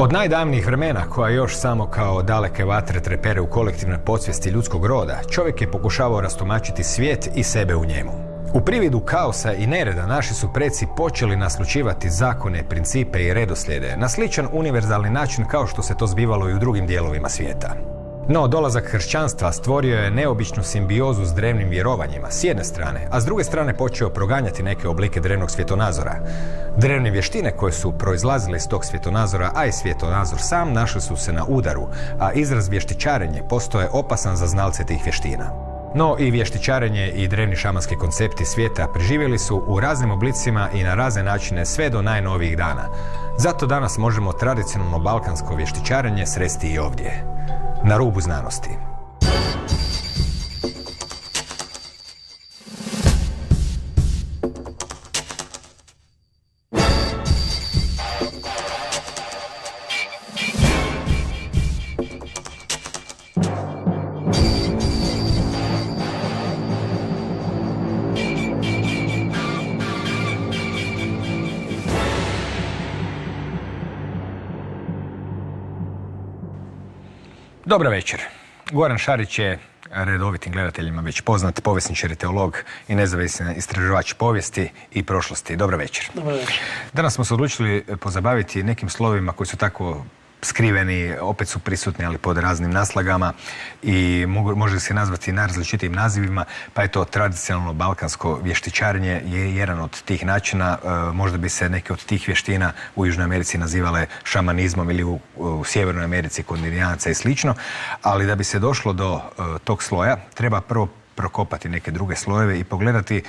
Od najdavnijih vremena, koja još samo kao daleke vatre trepere u kolektivnoj podsvijesti ljudskog roda, čovjek je pokušavao rastumačiti svijet i sebe u njemu. U prividu kaosa i nereda naši su preci počeli naslučivati zakone, principe i redoslijede na sličan univerzalni način kao što se to zbivalo i u drugim dijelovima svijeta. No, dolazak hršćanstva stvorio je neobičnu simbiozu s drevnim vjerovanjima s jedne strane, a s druge strane počeo proganjati neke oblike drevnog svjetonazora. Drevne vještine koje su proizlazile iz tog svjetonazora, a i svjetonazor sam, našli su se na udaru, a izraz vještičarenje postoje opasan za znalce tih vještina. No, i vještičarenje i drevni šamanski koncepti svijeta preživjeli su u raznim oblicima i na razne načine sve do najnovijih dana. Zato danas možemo tradicionalno balkansko vještičarenje sresti i ovdje, na rubu znanosti. Dobar večer. Goran Šarić je redovitim gledateljima već poznat, povjesničar i teolog i nezavisni istraživač povijesti i prošlosti. Dobar večer. Dobar večer. Danas smo se odlučili pozabaviti nekim slovima koji su tako skriveni, opet su prisutni, ali pod raznim naslagama i može se nazvati najrazličitijim nazivima, pa je to tradicionalno balkansko vještičarenje je jedan od tih načina. Možda bi se neke od tih vještina u Južnoj Americi nazivale šamanizmom ili u Sjevernoj Americi kod Indijanaca i slično, ali da bi se došlo do tog sloja treba prvo prokopati neke druge slojeve i pogledati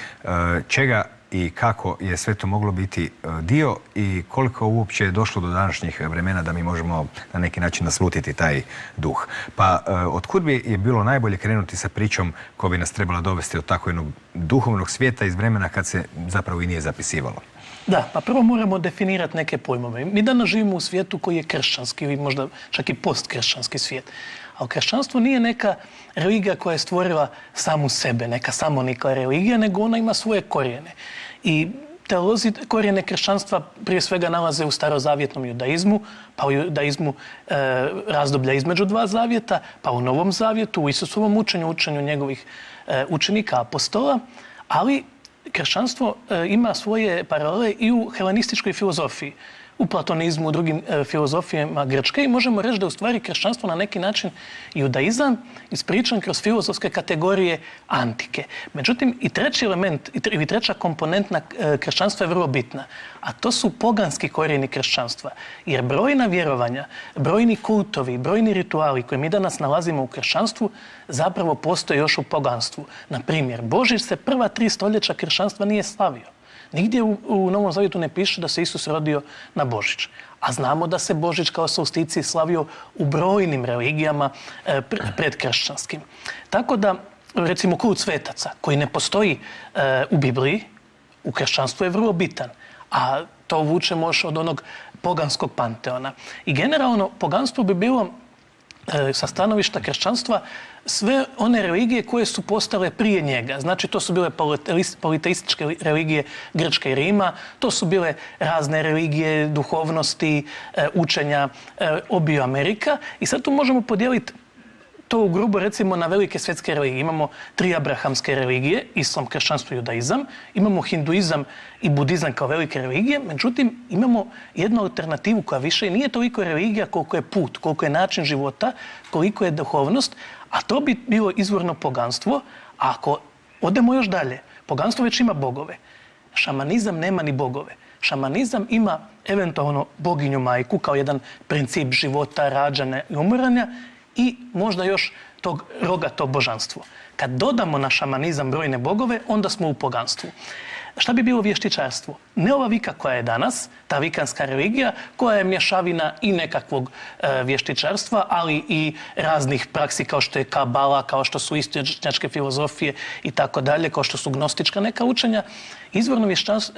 čega i kako je sve to moglo biti dio i koliko uopće je došlo do današnjih vremena da mi možemo na neki način naslutiti taj duh. Pa otkud bi je bilo najbolje krenuti sa pričom koja bi nas trebala dovesti od tako jednog duhovnog svijeta iz vremena kad se zapravo i nije zapisivalo? Da, pa prvo moramo definirati neke pojmove. Mi danas živimo u svijetu koji je kršćanski ili možda čak i postkršćanski svijet. Ali kršćanstvo nije neka religija koja je stvorila samu sebe, neka samonikla religija, nego ona ima svoje korijene. I teolozi korijene kršćanstva prije svega nalaze u starozavjetnom judaizmu, pa u judaizmu razdoblja između dva zavjeta, pa u Novom zavjetu, u Isusovom učenju njegovih učenika apostola, ali kršćanstvo ima svoje paralele i u helenističkoj filozofiji, u platonizmu, u drugim filozofijama Grčke i možemo reći da u stvari kršćanstvo na neki način judaizam ispričan kroz filozofske kategorije antike. Međutim, i treći element ili treća komponentna kršćanstva je vrlo bitna, a to su poganski korijeni kršćanstva. Jer brojna vjerovanja, brojni kultovi, brojni rituali koje mi danas nalazimo u kršćanstvu zapravo postoje još u poganstvu. Na primjer, Božić se prva 3 stoljeća kršćanstva nije slavio. Nigdje u Novom zavjetu ne piše da se Isus rodio na Božić. A znamo da se Božić kao solsticij slavio u brojnim religijama predkršćanskim. Tako da, recimo, kult svetaca, koji ne postoji u Bibliji, u kršćanstvu je vrlo bitan. A to vučemo još od onog poganskog panteona. I generalno, poganstvo bi bilo sa stanovišta kršćanstva sve one religije koje su postale prije njega. Znači, to su bile politeističke religije Grčke i Rima, to su bile razne religije duhovnosti, učenja obiju Amerika. I sad tu možemo podijeliti to u grubo, recimo, na velike svjetske religije. Imamo 3 abrahamske religije, islam, kršćanstvo i judaizam. Imamo hinduizam i budizam kao velike religije. Međutim, imamo jednu alternativu koja više i nije toliko religija koliko je put, koliko je način života, koliko je duhovnost, a to bi bilo izvorno poganstvo. A ako odemo još dalje, poganstvo već ima bogove. Šamanizam nema ni bogove. Šamanizam ima eventualno boginju majku kao jedan princip života, rađanja i umiranja i možda još tog rogato božanstvo. Kad dodamo na šamanizam brojne bogove, onda smo u poganstvu. Šta bi bilo vještičarstvo? Ne ova vika koja je danas, ta vikanska religija, koja je mješavina i nekakvog vještičarstva, ali i raznih praksi kao što je kabala, kao što su istočnjačke filozofije i tako dalje, kao što su gnostička neka učenja. Izvorno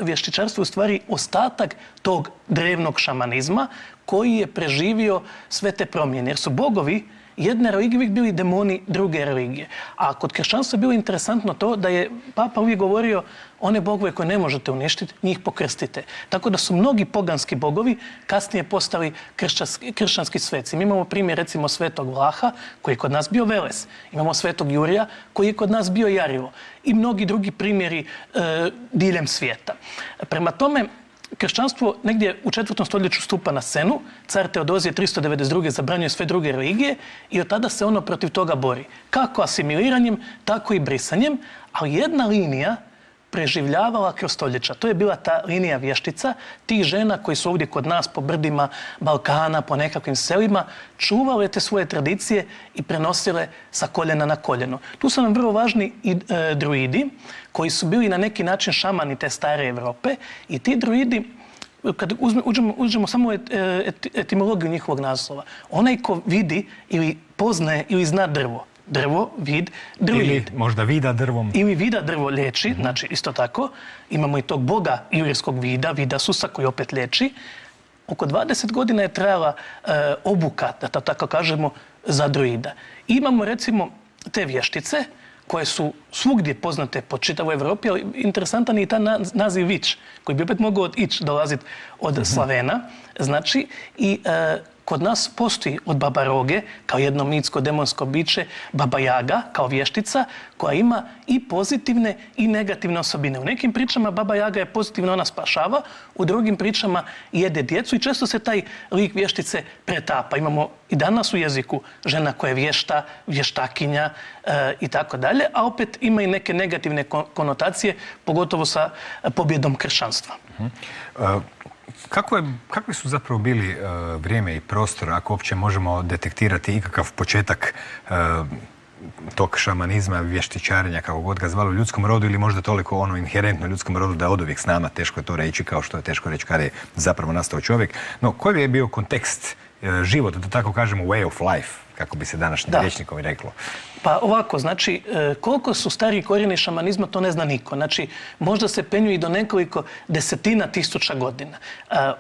vještičarstvo je u stvari ostatak tog drevnog šamanizma koji je preživio sve te promjene. Jer su bogovi jedne religije uvijek bili demoni druge religije. A kod kršćanstva je bilo interesantno to da je Papa uvijek govorio one bogove koje ne možete uništiti, njih pokrstite. Tako da su mnogi poganski bogovi kasnije postali kršćanski sveci. Mi imamo primjer recimo svetog Vlaha koji je kod nas bio Veles. Imamo svetog Jurija koji je kod nas bio Jarivo. I mnogi drugi primjeri diljem svijeta. Prema tome, kršćanstvo negdje u 4. stoljeću stupa na scenu, car Teodozije 392. zabranjuje sve druge religije i od tada se ono protiv toga bori. Kako asimiliranjem, tako i brisanjem, ali jedna linija preživljavala kroz stoljeća. To je bila ta linija vještica, tih žena koji su ovdje kod nas po brdima Balkana, po nekakvim selima, čuvale te svoje tradicije i prenosile sa koljena na koljeno. Tu su nam vrlo važni i druidi, koji su bili na neki način šamani te stare Europe i ti druidi, kad uđemo samo u etimologiju njihovog naslova, onaj ko vidi ili poznaje ili zna drvo, vid, druid. Ili možda vida drvom. Ili vida drvo liječi, znači isto tako. Imamo i tog boga ilirskog vida Susa koji opet liječi. Oko 20 godina je trajala obuka, da tako kažemo, za druida. I imamo recimo te vještice koje su svugdje poznate po čitavoj Europi, ali interesantan je i ta naziv Vič, koji bi opet mogao dolaziti od Slavena. Znači, i kod nas postoji od Baba Roge, kao jedno mitsko demonsko biće, Baba Jaga, kao vještica, koja ima i pozitivne i negativne osobine. U nekim pričama Baba Jaga je pozitivna, ona spašava, u drugim pričama jede djecu i često se taj lik vještice pretapa. Imamo i danas u jeziku žena koja je vješta, vještakinja i tako dalje, a opet ima i neke negativne konotacije, pogotovo sa pobjedom kršćanstva. Kakvi su zapravo bili vrijeme i prostor, ako uopće možemo detektirati ikakav početak tog šamanizma, vještičarenja, kako god ga zvali, u ljudskom rodu, ili možda toliko ono inherentno ljudskom rodu da je oduvijek s nama, teško je to reći, kao što je teško reći kada je zapravo nastao čovjek. No, koji je bio kontekst života, da tako kažemo, way of life, kako bi se današnjim rječnikom i reklo? Pa ovako, znači, koliko su stari korijeni šamanizma, to ne zna niko. Znači, možda se penju i do nekoliko desetina tisuća godina.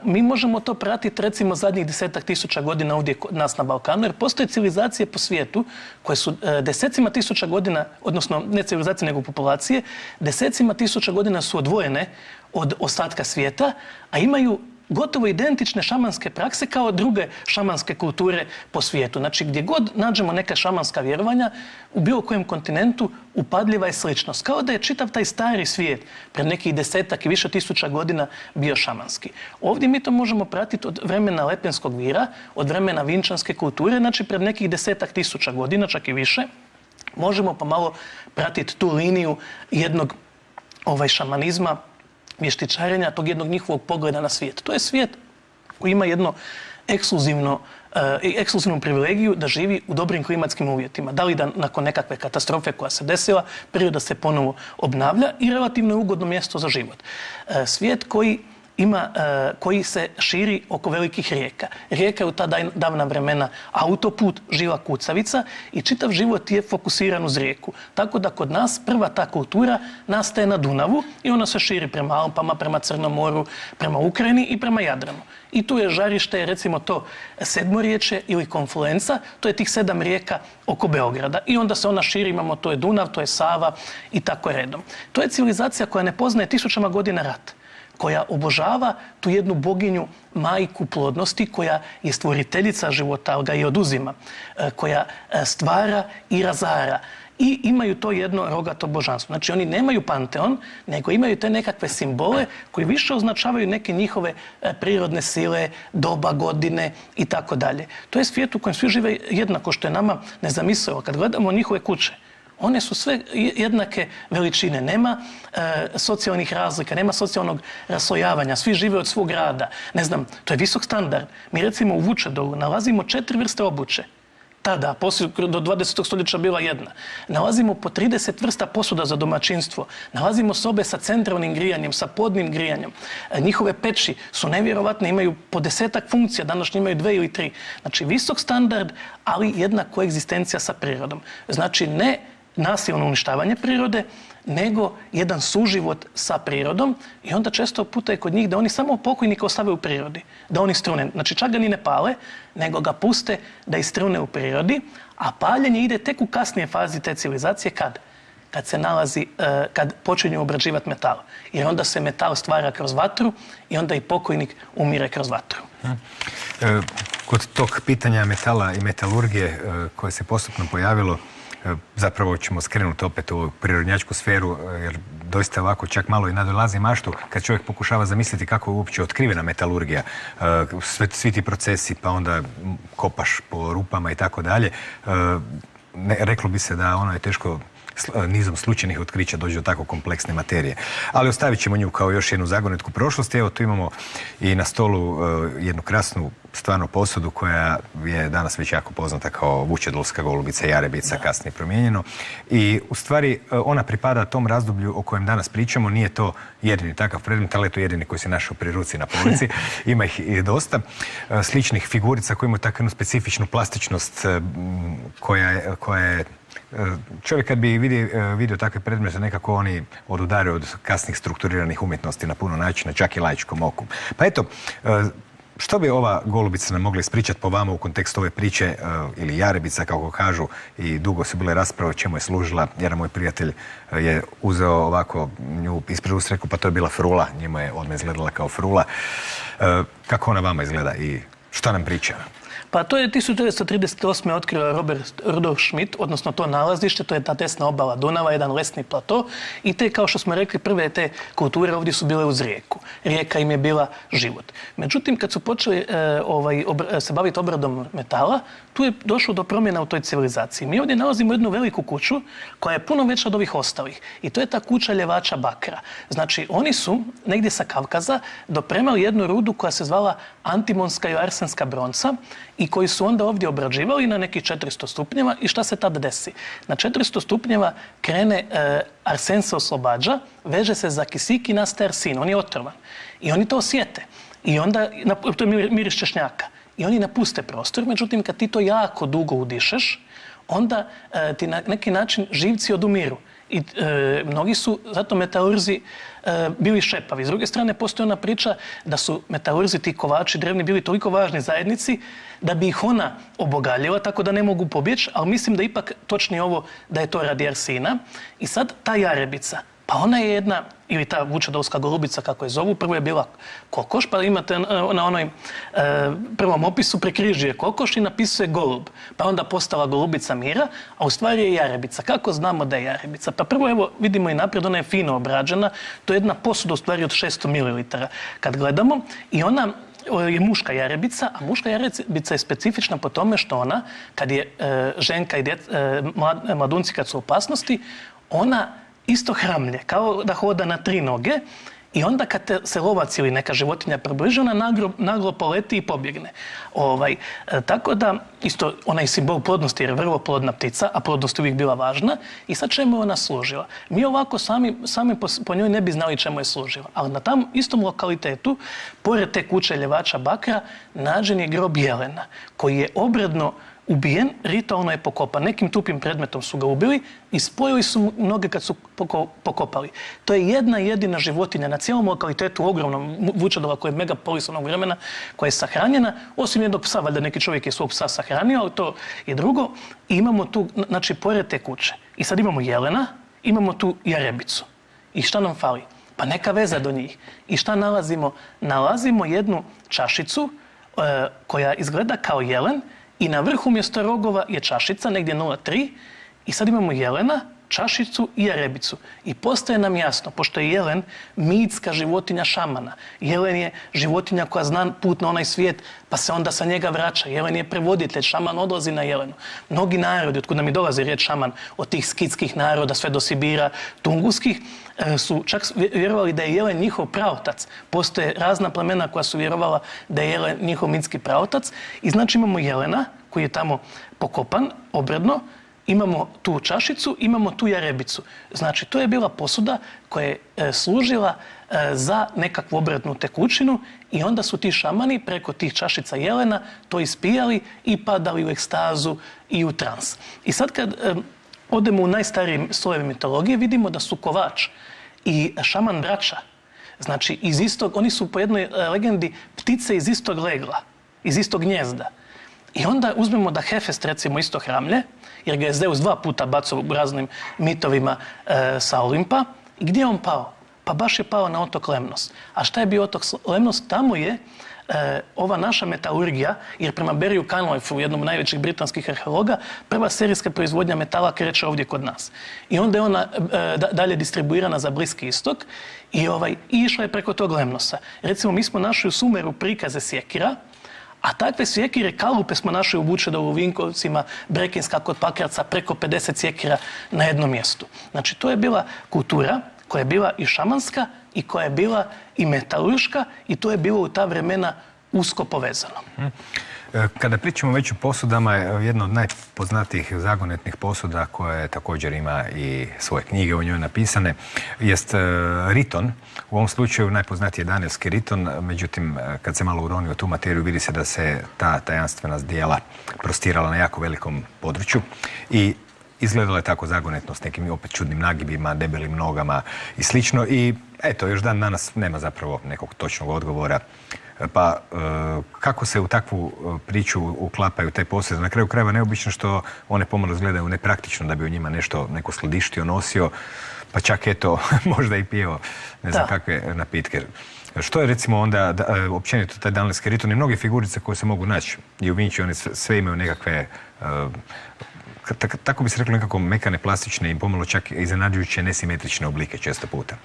Mi možemo to pratiti, recimo, zadnjih 10.000 godina ovdje kod nas na Balkanu, jer postoje civilizacije po svijetu koje su desecima tisuća godina, odnosno ne civilizacije nego populacije, desecima tisuća godina su odvojene od ostatka svijeta, a imaju gotovo identične šamanske prakse kao druge šamanske kulture po svijetu. Znači, gdje god nađemo neka šamanska vjerovanja, u bilo kojem kontinentu upadljiva je sličnost. Kao da je čitav taj stari svijet pred nekih 10-ak i više tisuća godina bio šamanski. Ovdje mi to možemo pratiti od vremena Lepenskog vira, od vremena vinčanske kulture, znači pred nekih 10-ak tisuća godina, čak i više. Možemo pomalo pratiti tu liniju jednog šamanizma, vještičarenja, tog jednog njihovog pogleda na svijet. To je svijet koji ima jedno ekskluzivnu privilegiju da živi u dobrim klimatskim uvjetima. Da li da nakon nekakve katastrofe koja se desila, priroda se ponovo obnavlja i relativno je ugodno mjesto za život. Svijet koji se širi oko velikih rijeka. Rijeka je u ta davna vremena autoput, žila kucavica i čitav život je fokusiran uz rijeku. Tako da kod nas prva ta kultura nastaje na Dunavu i ona se širi prema Alpama, prema Crnom moru, prema Ukrajini i prema Jadranu. I tu je žarište, recimo to sedmorječje ili konfluenca, to je tih 7 rijeka oko Beograda. I onda se ona širi, imamo to je Dunav, to je Sava i tako redom. To je civilizacija koja ne poznaje tisućama godina rat, koja obožava tu jednu boginju, majku plodnosti, koja je stvoriteljica života, ali ga i oduzima, koja stvara i razara. I imaju to jedno rogato božanstvo. Znači, oni nemaju panteon, nego imaju te nekakve simbole koji više označavaju neke njihove prirodne sile, doba, godine i tako dalje. To je svijet u kojem svi žive jednako, što je nama nezamislivo. Kad gledamo njihove kuće, one su sve jednake veličine. Nema socijalnih razlika, nema socijalnog raslojavanja. Svi žive od svog rada. Ne znam, to je visok standard. Mi recimo u Vučedolu nalazimo 4 vrste obuće. Tada, poslije do 20. stoljeća bila jedna. Nalazimo po 30 vrsta posuda za domaćinstvo. Nalazimo sobe sa centralnim grijanjem, sa podnim grijanjem. Njihove peći su nevjerovatne, imaju po 10-ak funkcija, današnji imaju 2 ili 3. Znači, visok standard, ali jedna koegzistencija sa prirodom. Znači, ne nasilno uništavanje prirode, nego jedan suživot sa prirodom i onda često puta je kod njih da oni samo pokojnika ostave u prirodi, da oni strune. Znači čak ga ni ne pale, nego ga puste da istrune u prirodi, a paljenje ide tek u kasnije fazi te civilizacije. Kad se nalazi, kad počinju obrađivati metal. Jer onda se metal stvara kroz vatru i onda i pokojnik umire kroz vatru. Kod tog pitanja metala i metalurgije koje se postupno pojavilo, zapravo ćemo skrenuti opet u prirodnjačku sferu, jer doista ovako čak malo i nadolazi maštu kad čovjek pokušava zamisliti kako je uopće otkrivena metalurgija. Svi ti procesi, pa onda kopaš po rupama i tako dalje. Reklo bi se da ono je teško nizom slučajnih otkrića dođe do tako kompleksne materije. Ali ostavit ćemo nju kao još jednu zagonetku prošlosti. Evo, tu imamo i na stolu jednu krasnu stvarno posudu koja je danas već jako poznata kao vučedolska golubica, jarebica, kasnije promijenjeno. I u stvari ona pripada tom razdoblju o kojem danas pričamo. Nije to jedini takav predmet, ali je to jedini koji se našao pri ruci na polici. Ima ih i dosta sličnih figurica koje imaju takvu specifičnu plastičnost koja je čovjek kad bi vidio takve predmete, nekako oni odudare od kasnih strukturiranih umjetnosti na puno načina, čak i laičkom oku. Pa eto, što bi ova golubica nam mogla ispričati po vama u kontekstu ove priče, ili jarebica, kako kažu, i dugo su bile rasprave o čemu je služila. Jedan moj prijatelj je uzeo ovako nju ispred usta, rekao, pa to je bila frula, njemu je odmah izgledala kao frula. Kako ona vama izgleda i šta nam priča? Pa to je 1938. otkrio Robert Rudolf Schmidt, odnosno to nalazište, to je ta desna obala Dunava, jedan lesni plato i te, kao što smo rekli, prve te kulture ovdje su bile uz rijeku. Rijeka im je bila život. Međutim, kad su počeli se baviti obradom metala, tu je došlo do promjena u toj civilizaciji. Mi ovdje nalazimo jednu veliku kuću koja je puno veća od ovih ostalih i to je ta kuća ljevača bakra. Znači, oni su negdje sa Kavkaza dopremali jednu rudu koja se zvala antimonska i arsenska bronca i koji su onda ovdje obrađivali na nekih 400 stupnjeva i šta se tada desi? Na 400 stupnjeva krene arsen se oslobađa, veže se za kisik i nastaje arsin, on je otrovan. I oni to osjete. I onda, to je miris češnjaka. I oni napuste prostor, međutim kad ti to jako dugo udišeš, onda ti na neki način živci odumiru. I mnogi su zato metalurzi bili šepavi. S druge strane, postoji ona priča da su metalurzi, ti kovači drevni, bili toliko važni zajednici da bi ih ona obogaljila, tako da ne mogu pobjeći, ali mislim da ipak točnije ovo da je to radi arsina. I sad ta jarebica, pa ona je jedna, ili ta vučedolska golubica kako je zovu, prvo je bila kokoš, pa imate na onoj prvom opisu prekrižuje kokoš i napisuje golub. Pa onda postala golubica mira, a u stvari je jarebica. Kako znamo da je jarebica? Pa prvo, evo, vidimo i naprijed, ona je fino obrađena, to je jedna posuda u stvari od 600 ml. Kad gledamo, i ona je muška jarebica, a muška jarebica je specifična po tome što ona, kad je ženka i mladunci kad su u opasnosti, ona isto hramlje, kao da hoda na 3 noge i onda kad se lovac ili neka životinja približi, ona naglo poleti i pobjegne. Tako da, isto, ona je simbol plodnosti jer je vrlo plodna ptica, a plodnost je uvijek bila važna. I sad čemu je ona služila? Mi ovako sami po njoj ne bi znali čemu je služila. Ali na tam istom lokalitetu, pored te kuće ljevača bakra, nađen je grob jelena, koji je obredno ubijen, ritualno je pokopan. Nekim tupim predmetom su ga ubili i spojili su noge kad su pokopali. To je jedna jedina životinja na cijelom lokalitetu, ogromnom Vučedola, koji je megapolis onog vremena, koja je sahranjena, osim jednog psa, valjda neki čovjek je svog psa sahranio, ali to je drugo. I imamo tu, znači, pored te kuće. I sad imamo jelena, imamo tu jarebicu. I šta nam fali? Pa neka veza do njih. I šta nalazimo? Nalazimo jednu čašicu koja izgleda kao jelen, i na vrhu umjesto rogova je čašica, negdje 0,3, i sad imamo jelena, čašicu i jarebicu. I postaje nam jasno, pošto je jelen mitska životinja šamana. Jelen je životinja koja zna put na onaj svijet, pa se onda sa njega vraća. Jelen je prevoditelj, šaman odlazi na jelenu. Mnogi narodi, otkud nam i dolazi riječ šaman, od tih skitskih naroda, sve do Sibira, tunguskih, su čak vjerovali da je jelen njihov praotac. Postoje razna plemena koja su vjerovala da je jelen njihov mitski praotac. I znači imamo jelena koji je tamo pokopan, obredno, imamo tu čašicu, imamo tu jarebicu. Znači, to je bila posuda koja je služila za nekakvu obrednu tekućinu i onda su ti šamani preko tih čašica jelena to ispijali i padali u ekstazu i u trans. I sad kad odemo u najstarije slojeve mitologije, vidimo da su kovač i šaman braća. Znači, oni su po jednoj legendi ptice iz istog legla, iz istog gnjezda. I onda uzmemo da Hefest, recimo, isto hramlje, jer ga je Zeus 2 puta bacao u raznim mitovima sa Olimpa. I gdje je on pao? Pa baš je pao na otok Lemnos. A šta je bio otok Lemnos? Tamo je ova naša metalurgija, jer prema Barryu Cunliffe, jednom od najvećih britanskih arheologa, prva serijska proizvodnja metala kreće ovdje kod nas. I onda je ona dalje distribuirana za Bliski istok i išla je preko tog Lemnosa. Recimo, mi smo našli u Sumeru prikaze sjekira, a takve sjekire, kalupe smo našli u Vučedovu, u Vinkovcima, Brekinska kod Pakraca, preko 50 sjekira na jednom mjestu. Znači, to je bila kultura koja je bila i šamanska i koja je bila i metalurška i to je bilo u ta vremena usko povezano. Kada pričamo već o posudama, jedna od najpoznatijih zagonetnih posuda koja također ima i svoje knjige o njoj napisane jest riton. U ovom slučaju najpoznatiji je Danielski riton, međutim kad se malo uroni u tu materiju vidi se da se ta tajanstvena zdjela prostirala na jako velikom području i izgledala je tako zagonetno s nekim opet čudnim nagibima, debelim nogama i slično. I eto, još dan danas nema zapravo nekog točnog odgovora. Pa kako se u takvu priču uklapaju te posude? Na kraju krajeva neobično što one pomalo izgledaju nepraktično da bi u njima neko skladištio, nosio, pa čak eto možda i pijeo ne znam kakve napitke. Što je recimo onda općenito taj Danielski riton i mnoge figurice koje se mogu naći i u Vinci, one sve imaju nekakve tako bi se reklo nekako mekane, plastične i pomalo čak iznenađujuće nesimetrične oblike često puta.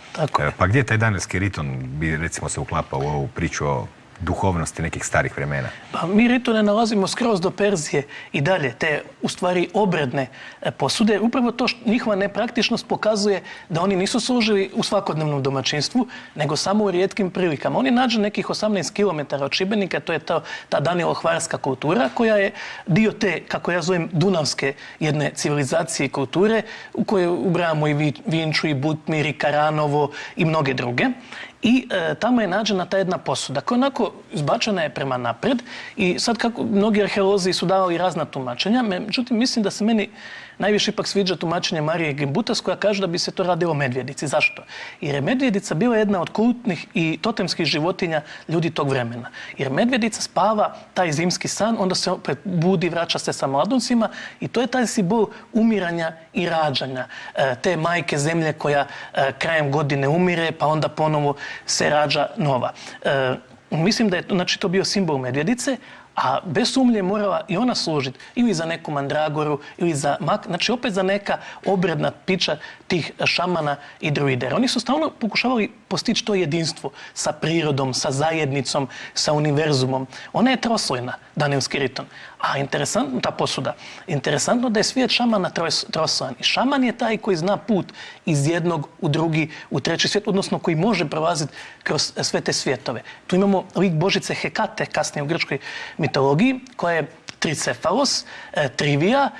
Pa gdje taj Danielski riton bi recimo se uklapao u ovu priču o duhovnosti nekih starih vremena? Pa mi ritone nalazimo skroz do Perzije i dalje, te u stvari obredne posude. Upravo to njihova nepraktičnost pokazuje da oni nisu služili u svakodnevnom domaćinstvu, nego samo u rijetkim prilikama. Oni nađu nekih 18 km od Šibenika, to je ta Danilo-hvarska kultura, koja je dio te, kako ja zovem, dunavske jedne civilizacije i kulture, u kojoj ubrajamo i Vinču, i Butmir, i Karanovo i mnoge druge. I tamo je nađena ta jedna posuda koja onako izbačena je prema naprijed i sad kako mnogi arheolozi su davali razna tumačenja, međutim mislim da se meni najviše ipak sviđa tumačenje Marije Gimbutas koja kaže da bi se to radilo o medvjedici. Zašto? Jer je medvjedica bila jedna od kultnih i totemskih životinja ljudi tog vremena. Jer medvjedica spava taj zimski san, onda se opet budi, vraća se sa mladuncima i to je taj simbol umiranja i rađanja. Te majke zemlje koja krajem godine umire pa onda ponovo se rađa nova. Mislim da je to bio simbol medvjedice, a bez sumnje morala i ona služiti ili za neku mandragoru ili za mak, znači opet za neka obredna pića tih šamana i druidera. Oni su stalno pokušavali postići to jedinstvo sa prirodom, sa zajednicom, sa univerzumom. Ona je troslojna, Danielski riton. A interesantno, ta posuda, interesantno da je svijet šamana troslojan. I šaman je taj koji zna put iz jednog u drugi, u treći svijet, odnosno koji može prolaziti kroz sve te svjetove. Tu imamo lik božice Hekate, kasnije u grčkoj mitologiji, koja je tricefalos, trivija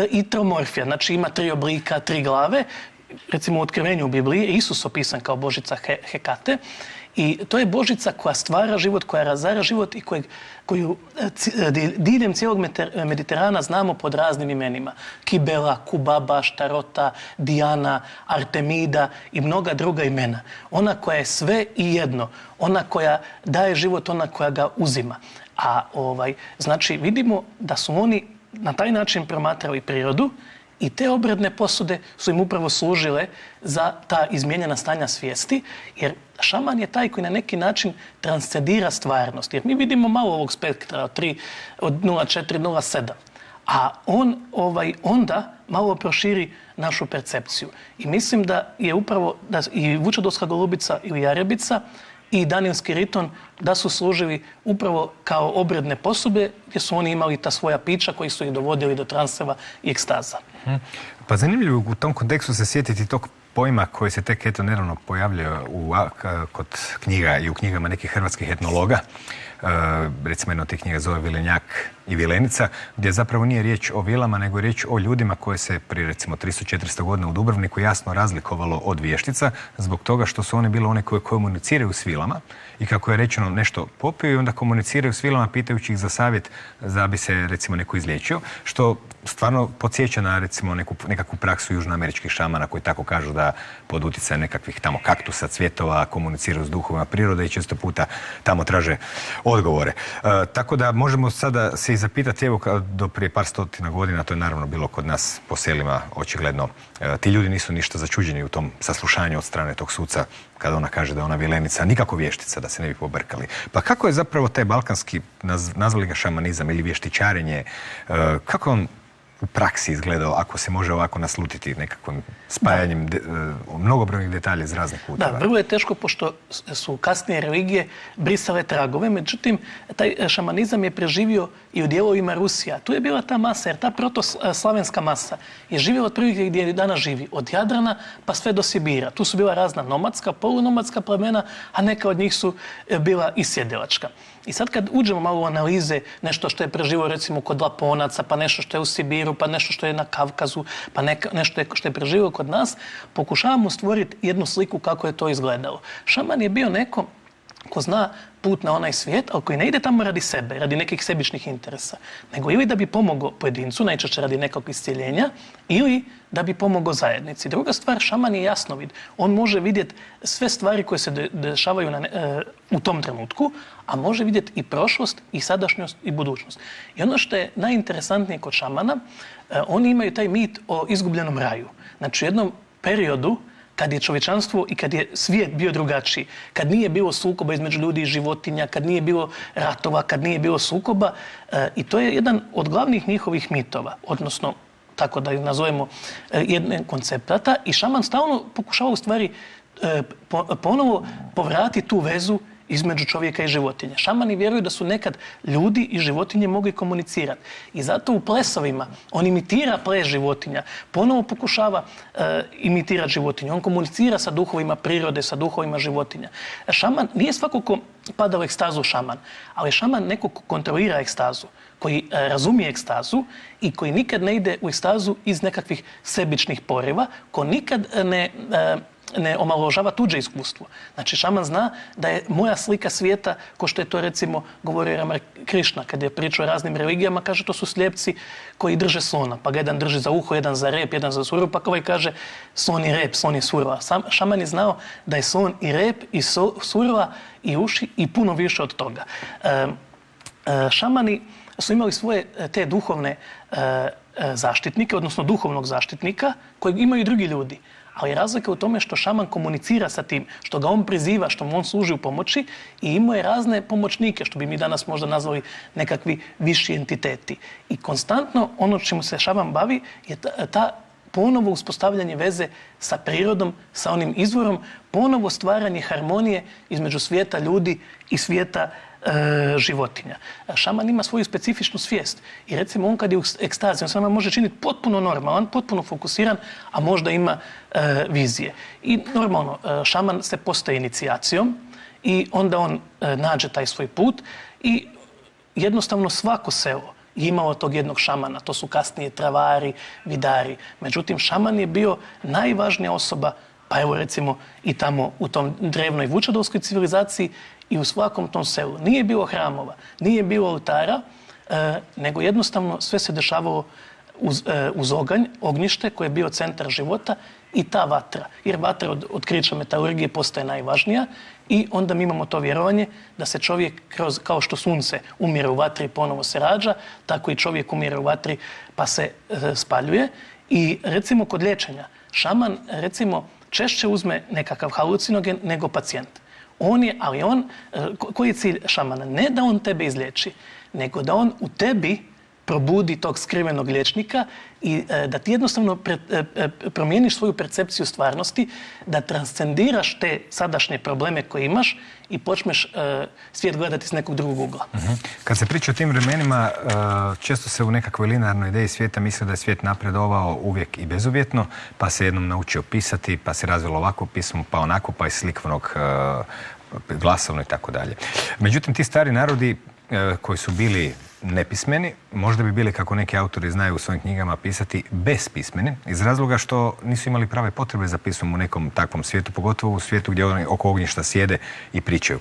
i tromorfija. Znači ima 3 oblika, 3 glave. Recimo u Otkrivenju u Bibliji Isus opisan kao božica Hekate. I to je božica koja stvara život, koja razara život i koju diljem cijelog Mediterana znamo pod raznim imenima. Kibela, Kubaba, Štarota, Dijana, Artemida i mnoga druga imena. Ona koja je sve i jedno. Ona koja daje život, ona koja ga uzima. A znači vidimo da su oni na taj način promatrali prirodu i te obredne posude su im upravo služile za ta izmijenjena stanja svijesti, jer šaman je taj koji na neki način transcendira stvarnost. Jer mi vidimo malo ovog spektra od 0,4, 0,7. A on onda malo proširi našu percepciju. I mislim da je upravo i Vučedolska golubica ili jarebica i Danielski riton da su služili upravo kao obredne posude gdje su oni imali ta svoja pića koji su ih dovodili do transeva i ekstaza. Pa zanimljivo u tom kontekstu se sjetiti tog pojma koji se tek eto nedavno pojavljuje kod knjiga i u knjigama nekih hrvatskih etnologa. Recimo jedna od tih knjiga zove Vilenjak i Vilenica, gdje zapravo nije riječ o vilama, nego je riječ o ljudima koje se prije recimo 300-400 godina u Dubrovniku jasno razlikovalo od vještica zbog toga što su one bile one koje komuniciraju s vilama i kako je rečeno nešto popiju i onda komuniciraju s vilama pitajući ih za savjet da bi se recimo neko izliječio, što stvarno podsjeća na recimo nekakvu praksu južnoameričkih šamana koji tako kažu da pod utjecajem nekakvih tamo kaktusa, cvjetova komuniciraju s duhovima prirode i često puta tamo traže odgovore. Tako da možemo sada se i zapitati, evo do prije par stotina godina, to je naravno bilo kod nas po selima očigledno, ti ljudi nisu ništa začuđeni u tom saslušanju od strane tog suca kada ona kaže da je ona vilenica, nikako vještica, da se ne bi pobrkali. Pa kako je zapravo taj balkanski, nazvali ga šamanizam ili vještičarenje, kako on u praksi izgledao, ako se može ovako naslutiti nekakvim spajanjem mnogobrojnih detalja iz raznih puteva? Da, vrlo je teško, pošto su kasnije religije brisale tragove, međutim, taj šamanizam je preživio i u dijelovima Rusija. Tu je bila ta masa, jer ta protoslavenska masa je živjela otprilike gdje danas živi, od Jadrana pa sve do Sibira. Tu su bila razna nomadska, polunomadska plemena, a neka od njih su bila i sjedilačka. I sad kad uđemo malo u analize, nešto što je preživio recimo kod Laponaca, pa nešto što je u Sibiru, pa nešto što je na Kavkazu, pa nešto što je preživio kod nas, pokušavamo stvoriti jednu sliku kako je to izgledalo. Šaman je bio neko ko zna put na onaj svijet, ali koji ne ide tamo radi sebe, radi nekih sebičnih interesa, nego ili da bi pomogao pojedincu, najčešće radi nekog iscjeljenja, ili da bi pomogao zajednici. Druga stvar, šaman je jasnovid. On može vidjeti sve stvari koje se dešavaju u tom trenutku, a može vidjeti i prošlost, i sadašnjost, i budućnost. I ono što je najinteresantnije kod šamana, oni imaju taj mit o izgubljenom raju. Znači, u jednom periodu kad je čovječanstvo i kad je svijet bio drugačiji, kad nije bilo sukoba između ljudi i životinja, kad nije bilo ratova, kad nije bilo sukoba, i to je jedan od glavnih njihovih mitova, odnosno, tako da ih nazovemo, jedne konceptata, i šaman stalno pokušava u stvari ponovo povratiti tu vezu između čovjeka i životinje. Šamani vjeruju da su nekad ljudi i životinje mogli komunicirati. I zato u plesovima on imitira ples životinja, ponovo pokušava imitirati životinju. On komunicira sa duhovima prirode, sa duhovima životinja. Šaman nije svako ko pada u ekstazu šaman, ali šaman neko ko kontrolira ekstazu, koji razumije ekstazu i koji nikad ne ide u ekstazu iz nekakvih sebičnih poriva, ko nikad ne omalovažava tuđe iskustvo. Znači, šaman zna da je moja slika svijeta, ko što je to recimo govorio Ramar Krišna, kad je pričao o raznim religijama, kaže to su slijepci koji drže slona, pa ga jedan drži za uho, jedan za rep, jedan za survu, pa ovaj kaže slon i rep, slon i surva. Šaman je znao da je slon i rep, i surva, i uši, i puno više od toga. Šamani su imali svoje te duhovne zaštitnike, odnosno duhovnog zaštitnika, kojeg imaju i drugi ljudi. Ali razlika je u tome što šaman komunicira sa tim, što ga on priziva, što mu on služi u pomoći, i imao je razne pomoćnike, što bi mi danas možda nazvali nekakvi viši entiteti. I konstantno ono čemu se šaman bavi je ta ponovo uspostavljanje veze sa prirodom, sa onim izvorom, ponovo stvaranje harmonije između svijeta ljudi i svijeta životinja. Šaman ima svoju specifičnu svijest i recimo on kad je u ekstazi, on se nama može činiti potpuno normalan, potpuno fokusiran, a možda ima vizije. I normalno, šaman se postaje inicijacijom i onda on nađe taj svoj put i jednostavno svako selo je imalo tog jednog šamana. To su kasnije travari, vidari. Međutim, šaman je bio najvažnija osoba, pa evo recimo i tamo u tom drevnoj vučedolskoj civilizaciji i u svakom tom selu. Nije bilo hramova, nije bilo oltara, nego jednostavno sve se dešavalo uz oganj, ognjište koje je bio centar života i ta vatra. Jer vatra od otkrića metalurgije postaje najvažnija i onda mi imamo to vjerovanje da se čovjek, kao što sunce umire u vatri i ponovo se rađa, tako i čovjek umire u vatri pa se spaljuje. I recimo kod liječenja, šaman recimo češće uzme nekakav halucinogen nego pacijent. Koji je cilj šamana? Ne da on tebe izliječi, nego da on u tebi probudi tog skrivenog liječnika i da ti jednostavno promijeniš svoju percepciju stvarnosti, da transcendiraš te sadašnje probleme koje imaš i počneš svijet gledati s nekog drugog ugla. Kad se priča o tim vremenima, često se u nekakvoj linearnoj ideji svijeta misle da je svijet napredovao uvijek i bezuvjetno, pa se jednom naučio pisati, pa se razvilo ovako pismo, pa onako, pa iz slikovnog glasovno i tako dalje. Međutim, ti stari narodi koji su bili nepismeni, možda bi bili, kako neki autori znaju u svojim knjigama pisati, bespismeni, iz razloga što nisu imali prave potrebe za pismom u nekom takvom svijetu, pogotovo u svijetu gdje oni oko ognjišta sjede i pričaju.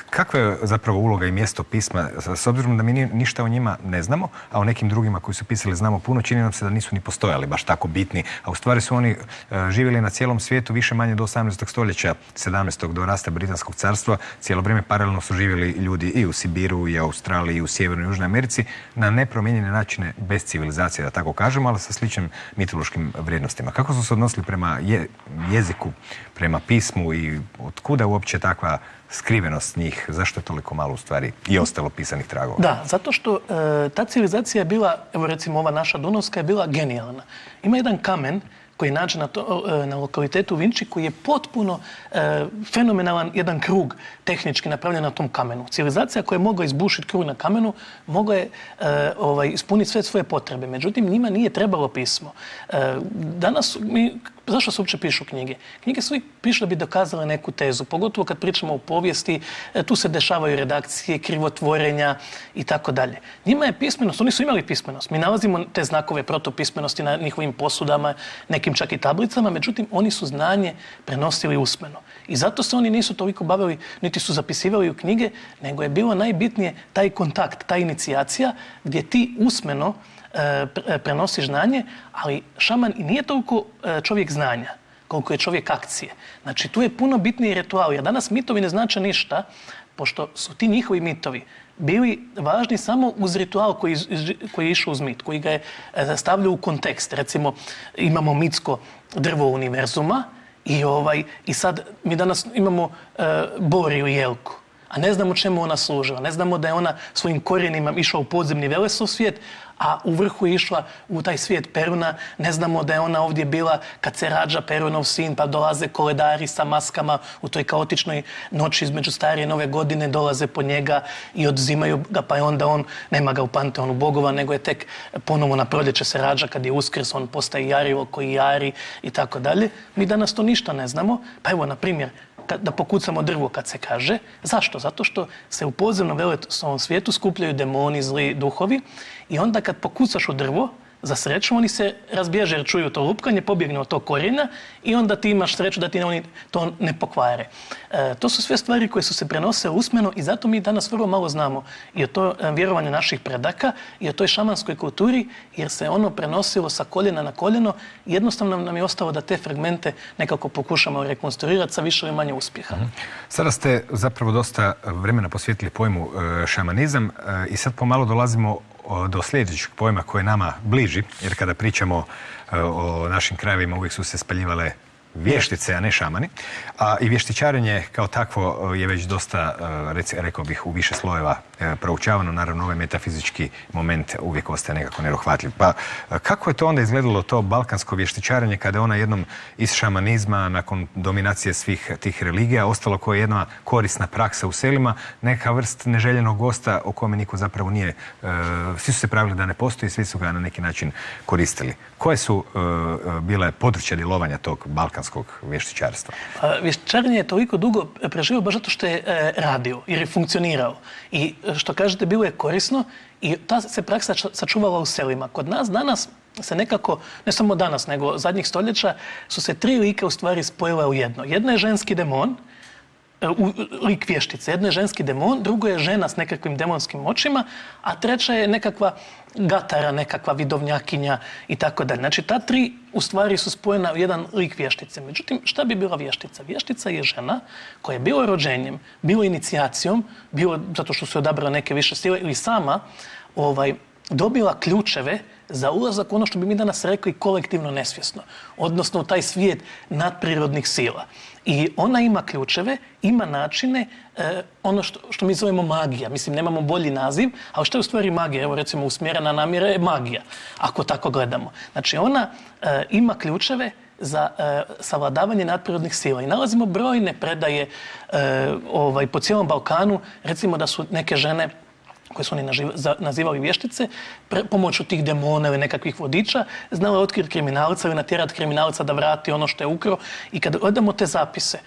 Kakva je zapravo uloga i mjesto pisma, s obzirom da mi ništa o njima ne znamo, a o nekim drugima koji su pisali znamo puno, čini nam se da nisu ni postojali baš tako bitni, a u stvari su oni živjeli na cijelom svijetu više manje do 18. stoljeća, 17. do rasta Britanskog carstva, cijelo vrijeme paralelno su živjeli ljudi i u Sibiru, i u Australiji, i u Sjevernoj i Južnoj Americi na nepromijenjene načine, bez civilizacije, da tako kažemo, ali sa sličnim mitološkim vrijednostima. Kako su se odnosili prema jeziku, prema pismu i otkuda uopće takva skrivenost njih? Zašto je toliko malo u stvari i ostalo pisanih tragova? Da, zato što ta civilizacija je bila, evo recimo ova naša Dunavska je bila genijalna. Ima jedan kamen koji je nađen na lokalitetu Vinči, koji je potpuno fenomenalan jedan krug tehnički napravljen na tom kamenu. Civilizacija koja je mogla izbušiti krug na kamenu, mogla je ispuniti sve svoje potrebe. Međutim, njima nije trebalo pismo. Danas zašto se uopće pišu knjige? Knjige se uvijek pišu da bi dokazale neku tezu, pogotovo kad pričamo o povijesti, tu se dešavaju redakcije, krivotvorenja i tako dalje. Njima je pismenost, oni su imali pismenost. Mi nalazimo te znakove protopismenosti na njihovim posudama, nekim čak i tablicama, međutim, oni su znanje prenosili usmeno. I zato se oni nisu toliko bavili, niti su zapisivali u knjige, nego je bilo najbitnije taj kontakt, ta inicijacija gdje ti usmeno prenosiš znanje, ali šaman i nije toliko čovjek znanja koliko je čovjek akcije. Znači, tu je puno bitniji ritual, jer danas mitovi ne znače ništa, pošto su ti njihovi mitovi bili važni samo uz ritual koji je išao uz mit, koji ga je stavljao u kontekst. Recimo, imamo mitsko drvo univerzuma i sad mi danas imamo bor ili jelku, a ne znamo čemu ona služila. Ne znamo da je ona svojim korijenima išla u podzemni Velesov svijet, a u vrhu je išla u taj svijet Peruna. Ne znamo da je ona ovdje bila kad se rađa Perunov sin, pa dolaze koledari sa maskama u toj kaotičnoj noći između Stare i Nove godine, dolaze po njega i odzimaju ga, pa je onda on, nema ga u panteonu bogova, nego je tek ponovo na proljeće se rađa kad je Uskrs, on postaje Jarivo koji jari i tako dalje. Mi danas to ništa ne znamo. Pa evo, na primjer, da pokucamo drvo kad se kaže. Zašto? Zato što se u podzemnom Velesovom svijetu skupljaju demoni, zli duhovi i onda kad pokucaš u drvo, za sreću oni se razbježe jer čuju to lupkanje, pobjegnu od tog korijena i onda ti imaš sreću da ti oni to ne pokvare. To su sve stvari koje su se prenose usmeno i zato mi danas vrlo malo znamo i o to vjerovanju naših predaka i o toj šamanskoj kulturi, jer se ono prenosilo sa koljena na koljeno. Jednostavno nam je ostalo da te fragmente nekako pokušamo rekonstruirati sa više ili manje uspjeha. Sada ste zapravo dosta vremena posvetili pojmu šamanizam i sad pomalo dolazimo do sljedećeg pojma koji je nama bliži, jer kada pričamo o našim krajevima uvijek su se spaljivale vještice, a ne šamani. A i vještičarenje kao takvo je već dosta, rekao bih, u više slojeva proučavano. Naravno, ovaj metafizički moment uvijek ostaje nekako nedohvatljiv. Pa kako je to onda izgledalo, to balkansko vještičarenje, kada je ona jednom iz šamanizma, nakon dominacije svih tih religija, ostalo koja je jedna korisna praksa u selima, neka vrst neželjenog gosta o kome niko zapravo nije, svi su se pravili da ne postoji, svi su ga na neki način koristili. Koje su bile područja djelovanja tog balkanskog vještičarstva? Vještičarenje je toliko dugo preživio baš zato što je radio jer je funkcionirao. I što kažete, bilo je korisno i ta se praksa sačuvala u selima. Kod nas danas se nekako, ne samo danas, nego zadnjih stoljeća, su se tri lika u stvari spojile u jedno. Jedno je ženski demon, lik vještice. Jedno je ženski demon, drugo je žena s nekakvim demonskim moćima, a treća je nekakva gatara, nekakva vidovnjakinja i tako dalje. Znači, ta tri u stvari su spojena u jedan lik vještice. Međutim, šta bi bila vještica? Vještica je žena koja je bilo rođenjem, bilo inicijacijom, bilo zato što su odabrala neke više sile ili sama dobila ključeve za ulazak u ono što bi mi danas rekli kolektivno nesvjesno, odnosno u taj svijet nadprirodnih sila. I ona ima ključeve, ima načine, ono što mi zovemo magija. Mislim, nemamo bolji naziv, ali što je u stvari magija? Evo, recimo, usmjerena namjera je magija, ako tako gledamo. Znači, ona ima ključeve za savladavanje nadprirodnih sila. I nalazimo brojne predaje po cijelom Balkanu, recimo da su neke žene koje su oni nazivali vještice, pomoću tih demona ili nekakvih vodiča, znala otkriti kriminalca ili natjerati kriminalca da vrati ono što je ukrao. I kad gledamo te zapise,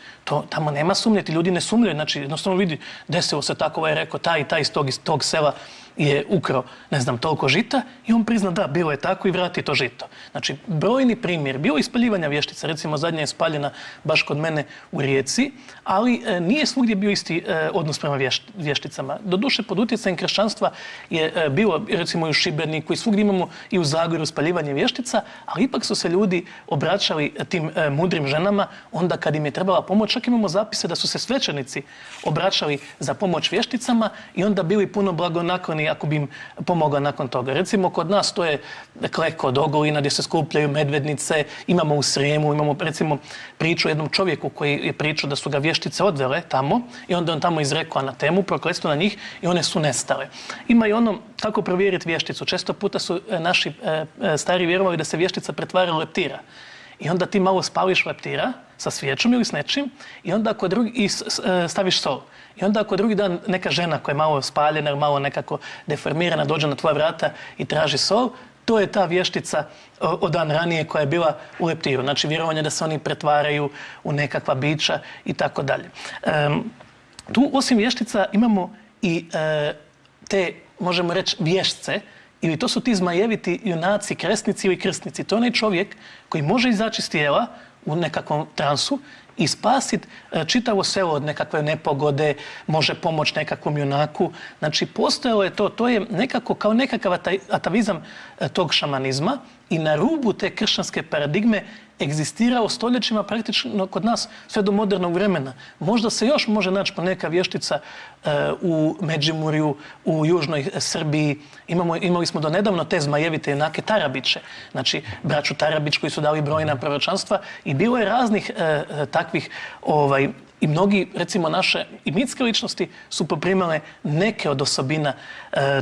tamo nema sumnje, ti ljudi ne sumnjaju, znači jednostavno vidi, desilo se tako, je rekao taj i taj iz tog sela je ukrao, ne znam, toliko žita i on prizna da, bilo je tako i vrati to žito. Znači, brojni primjer, bilo ispaljivanja vještica, recimo zadnja je spaljena baš kod mene u Rijeci, ali nije svugdje bio isti odnos prema vješticama. Doduše, pod utjecajem kršćanstva je bilo, recimo i u Šibeniku i svugdje imamo i u Zagorju spaljivanje vještica, ali ipak su se ljudi obraćali tim mudrim ženama onda kad im je trebala pomoć. Čak imamo zapise da su se svećenici obraćali za pomoć vješticama i onda bili puno blagonakloni ako bi im pomogla nakon toga. Recimo, kod nas to je Kleko od Ogulina gdje se skupljaju medvednice, imamo u Srijemu, imamo recimo priču o jednom čovjeku koji je pričao da su ga vještice odvele tamo i onda on tamo izrekao anatemu, prokletstvo na njih i one su nestale. Ima i ono kako provjeriti vješticu. Često puta su naši stari vjerovali da se vještica pretvara u leptira. I onda ti malo spališ leptira sa svijećom ili s nečim i onda staviš sol. I onda ako drugi dan neka žena koja je malo spaljena ili malo nekako deformirana dođe na tvoja vrata i traži sol, to je ta vještica od dan ranije koja je bila u leptiru. Znači vjerovanje da se oni pretvaraju u nekakva bića i tako dalje. Tu osim vještica imamo i te, možemo reći, vješce, ili to su ti zmajeviti junaci, kresnici ili krsnici. To je onaj čovjek koji može izaći iz tijela u nekakvom transu i spasiti čitavo selo od nekakve nepogode, može pomoći nekakvom junaku. Znači, postojalo je to je nekako kao nekakav atavizam tog šamanizma i na rubu te kršćanske paradigme egzistirao stoljećima praktično kod nas sve do modernog vremena. Možda se još može naći po neka vještica u Međimurju, u južnoj Srbiji. Imali smo do nedavno te zmajevite junake Tarabiće, znači braću Tarabić koji su dali brojna proročanstva i bilo je raznih takvih i mnogi, recimo naše i mitske ličnosti su poprimale neke od osobina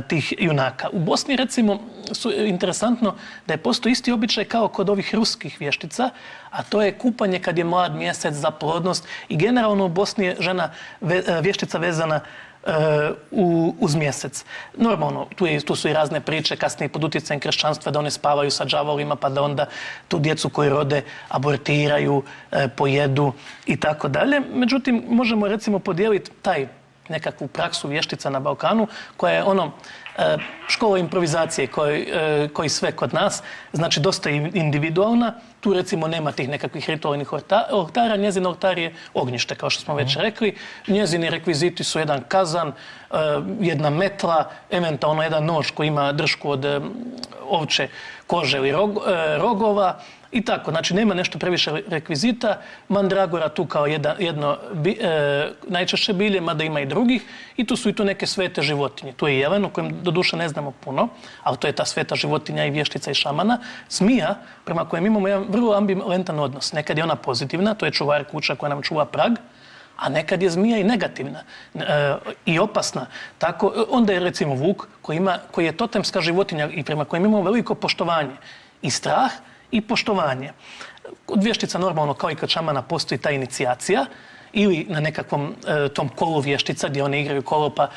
tih junaka. U Bosni, recimo, su interesantno da je postoji isti običaj kao kod ovih ruskih vještica, a to je kupanje kad je mlad mjesec za plodnost i generalno u Bosni je vještica vezana uz mjesec. Normalno, tu su i razne priče kasnije pod utjecajem kršćanstva da one spavaju sa đavolima pa da onda tu djecu koji rode abortiraju, pojedu i tako dalje. Međutim, možemo recimo podijeliti taj nekakvu praksu vještica na Balkanu koja je škola improvizacije koji sve kod nas, znači dosta individualna. Tu recimo nema tih nekakvih ritualnih oltara, njezin oltar je ognjište, kao što smo već rekli. Njezini rekviziti su jedan kazan, jedna metla, eventualno jedan nož koji ima dršku od ovče kože ili rogova i tako. Znači nema nešto previše rekvizita. Mandragora tu kao jedno najčešće bilje, mada ima i drugih. I tu su i tu neke svete životinje. Tu je jelen, o kojem doduše ne znamo puno, ali to je ta sveta životinja i vještica i šamana. Zmija, prema kojem imamo jedan vrlo ambivalentan odnos. Nekad je ona pozitivna, to je čuvar kuća koja nam čuva prag, a nekad je zmija i negativna i opasna. Tako, onda je recimo vuk koji je totemska životinja i prema kojem imamo veliko poštovanje i strah i poštovanje. Kod vještica normalno kao i kod šamana postoji ta inicijacija ili na nekakvom tom kolu vještica gdje one igraju kolo pa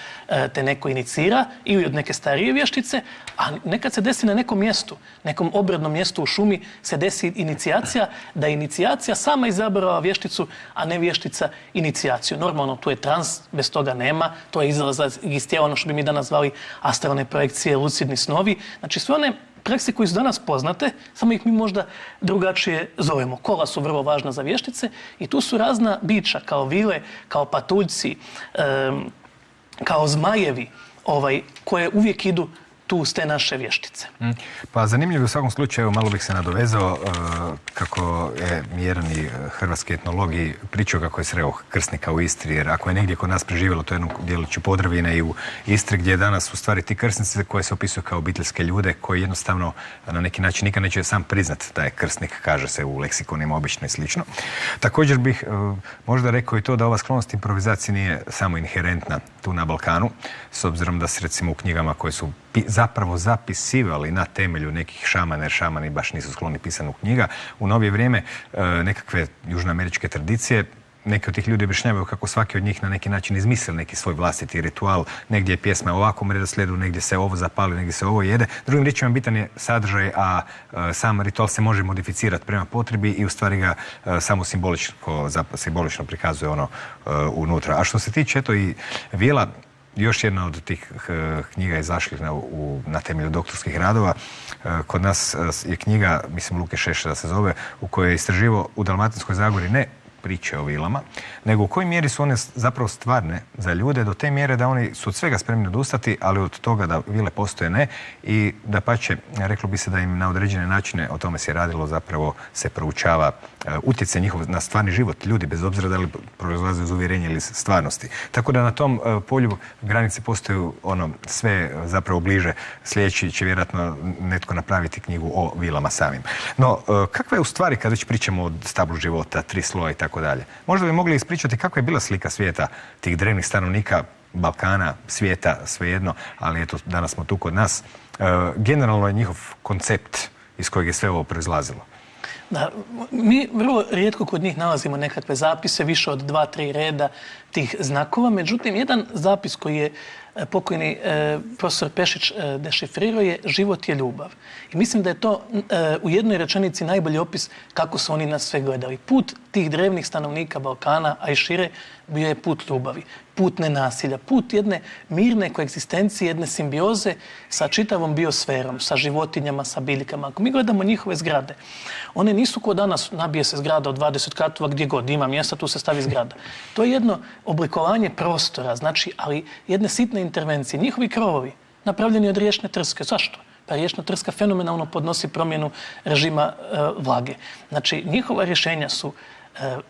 te neko inicira ili od neke starije vještice, a nekad se desi na nekom mjestu, nekom obrednom mjestu u šumi se desi inicijacija, da je inicijacija sama izabrala vješticu, a ne vještica inicijaciju. Normalno tu je trans, bez toga nema, to je izlazak iz tijela, ono što bi mi danas zvali astralne projekcije, lucidni snovi. Znači sve one prakse koje su danas poznate, samo ih mi možda drugačije zovemo. Kola su vrlo važna za vještice i tu su razna bića, kao vile, kao patuljci, kao zmajevi, koje uvijek idu tu s te naše vještice. Pa zanimljivo u svakom slučaju, malo bih se nadovezao kako je mjerani hrvatski etnologi pričao kako je sreo krsnika u Istri, jer ako je negdje kod nas preživjelo to jednom dijeliću Podravine i u Istri gdje je danas u stvari ti krsnici koje se opisuju kao obiteljske ljude koji jednostavno na neki način nikad neće sam priznat da je krsnik, kaže se u leksikonima obično i slično. Također bih možda rekao i to da ova sklonost improvizaciji nije samo inherentna tu na Balkanu, s obzirom da se recimo u knjigama koje su zapravo zapisivali na temelju nekih šamana, jer šamani baš nisu skloni pisanju knjiga. U novije vrijeme nekakve južnoameričke tradicije, neki od tih ljudi objašnjavaju kako svaki od njih na neki način izmislili neki svoj vlastiti ritual. Negdje je pjesma u ovakvom redoslijedu, negdje se ovo zapali, negdje se ovo jede. Drugim riječima bitan je sadržaj, a sam ritual se može modificirati prema potrebi i u stvari ga samo simbolično prikazuje ono unutra. A što se tiče eto i vijela, još jedna od tih knjiga izašlih na temelju doktorskih radova. Kod nas je knjiga, mislim Luke Šešelja se zove, u kojoj je istraživao u Dalmatinskoj Zagori ne priče o vilama, nego u kojoj mjeri su one zapravo stvarne za ljude, do te mjere da oni su od svega spremni odustati, ali od toga da vile postoje ne, i dapače, reklo bi se da im na određene načine, o tome se radilo, zapravo se proučava utjecaj njihov na stvarni život ljudi, bez obzira da li proizlaze iz uvjerenja ili stvarnosti. Tako da na tom polju granice postaju sve zapravo bliže. Sljedeći će vjerojatno netko napraviti knjigu o vilama samim. No, kakva je u stvari, kad već pričamo o stablu života, 3 sloja i tako dalje, možda bi mogli ispričati kakva je bila slika svijeta tih drevnih stanovnika Balkana, svijeta, svejedno, ali eto, danas smo tu kod nas. Generalno je njihov koncept iz kojeg je sve ovo proizlazilo. Da, mi vrlo rijetko kod njih nalazimo nekakve zapise, više od 2-3 reda tih znakova. Međutim, jedan zapis koji je pokojni profesor Pešić dešifrirao je život je ljubav. I mislim da je to u jednoj rečenici najbolji opis kako su oni nas sve gledali. Put tih drevnih stanovnika Balkana, a i šire, bio je put ljubavi, put nenasilja, put jedne mirne koegzistencije, jedne simbioze sa čitavom biosferom, sa životinjama, sa biljkama. Ako mi gledamo njihove zgrade, one nisu kao danas, nabije se zgrada od 20 katova gdje god ima mjesta, tu se stavi zgrada. To je jedno oblikovanje prostora, znači, ali jedne sitne intervencije. Njihovi krovovi napravljeni od riječne trske. Zašto? Pa riječna trska fenomenalno podnosi promjenu režima vlage. Znači, njihova rješenja su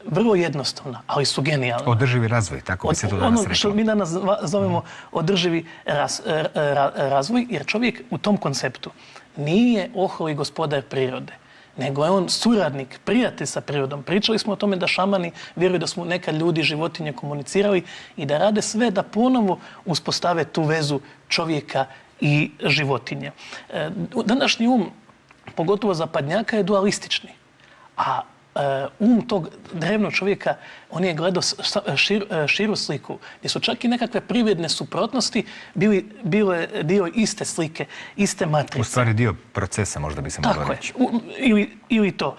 vrlo jednostavna, ali su genijalna. Održivi razvoj, tako bi se to danas reklo. Ono što mi danas zovemo održivi razvoj, jer čovjek u tom konceptu nije oholi gospodar prirode, nego je on suradnik, prijatelj sa prirodom. Pričali smo o tome da šamani vjeruju da smo nekad ljudi, životinje komunicirali i da rade sve da ponovo uspostave tu vezu čovjeka i životinje. Današnji pogotovo zapadnjaka, je dualistični. A tog drevnog čovjeka, on je gledao širu sliku, gdje su čak i nekakve privredne suprotnosti bile dio iste slike, iste matrice. U stvari dio procesa, možda bi se moglo reći. Ili to.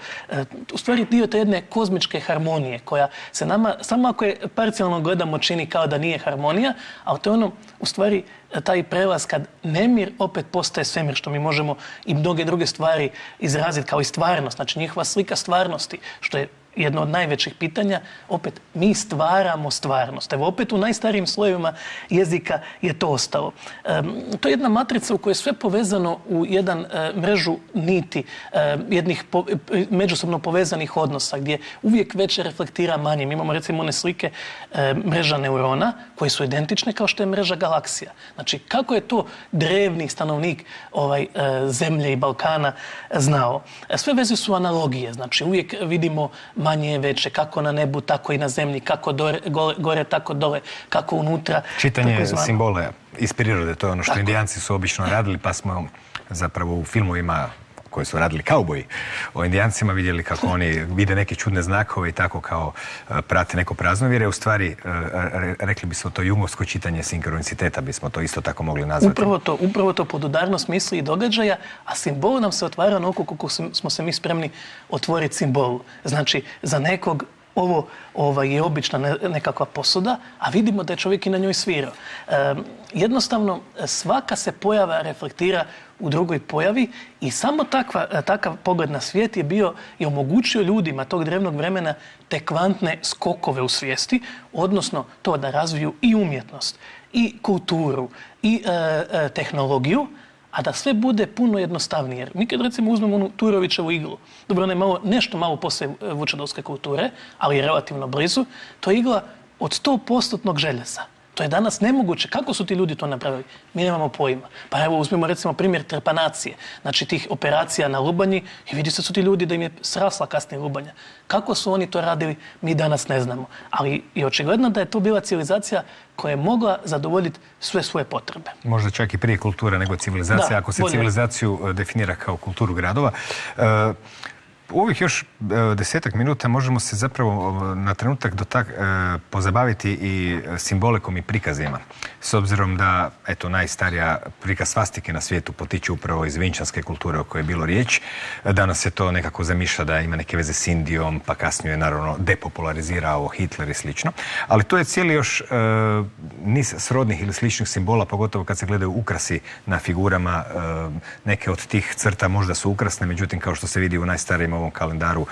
U stvari dio te jedne kozmičke harmonije, koja se nama, samo ako je parcijalno gledamo, čini kao da nije harmonija, ali to je u stvari taj prelaz kad nemir opet postaje svemir, što mi možemo i mnoge druge stvari izraziti kao i stvarnost. Znači njihova slika stvarnosti, što je jedno od najvećih pitanja, opet mi stvaramo stvarnost. Evo opet u najstarijim slojevima jezika je to ostalo. To je jedna matrica u kojoj je sve povezano u jedan mrežu niti, jednih međusobno povezanih odnosa, gdje uvijek veće reflektira manje. Mi imamo recimo one slike mreža neurona koje su identične kao što je mreža galaksija. Znači kako je to drevni stanovnik Zemlje i Balkana znao. Sve veze su analogije, znači uvijek vidimo manje je veće, kako na nebu, tako i na zemlji, kako gore, tako dole, kako unutra. Čitanje simbola iz prirode, to je ono što Indijanci su obično radili, pa smo zapravo u filmovima koji su radili kauboji o Indijancima vidjeli kako oni vide neke čudne znakove i tako kao prate neko praznovjere. U stvari, rekli bismo to jungovsko čitanje sinkroniciteta, bismo to isto tako mogli nazvati. Upravo to podudarnost misli i događaja, a simbol nam se otvara na oko kako smo se mi spremni otvoriti simbolu. Znači, za nekog ovo je obična nekakva posuda, a vidimo da je čovjek i na njoj svirao. Jednostavno, svaka se pojava reflektira u drugoj pojavi i samo takav pogled na svijet je bio i omogućio ljudima tog drevnog vremena te kvantne skokove u svijesti, odnosno to da razviju i umjetnost, i kulturu, i tehnologiju, a da sve bude puno jednostavnije. Jer mi kad recimo uzmemo onu Turovićevu iglu, dobro, ona je nešto malo poslije vučedolske kulture, ali je relativno blizu, to je igla od 100% željeza. To je danas nemoguće. Kako su ti ljudi to napravili? Mi nemamo pojma. Pa evo uzmemo recimo primjer trepanacije, znači tih operacija na lubanji i vidi se su ti ljudi da im je srasla kasnije lubanja. Kako su oni to radili, mi danas ne znamo. Ali je očigledno da je to bila civilizacija koja je mogla zadovoljiti sve svoje potrebe. Možda čak i prije kultura nego civilizacija, ako se civilizaciju definira kao kulturu gradova. U ovih još 10 minuta možemo se zapravo na trenutak pozabaviti i simbolikom i prikazima. S obzirom da, eto, najstarija prikaz svastike na svijetu potiče upravo iz vinčanske kulture o kojoj je bilo riječ. Danas se to nekako zamišlja da ima neke veze s Indijom, pa kasnije je naravno depopularizirao Hitler i slično. Ali to je cijeli još niz srodnih ili sličnih simbola, pogotovo kad se gledaju ukrasi na figurama. Neke od tih crta možda su ukrasne, međutim, kao što se vidi u najstarijem ovom kalendaru,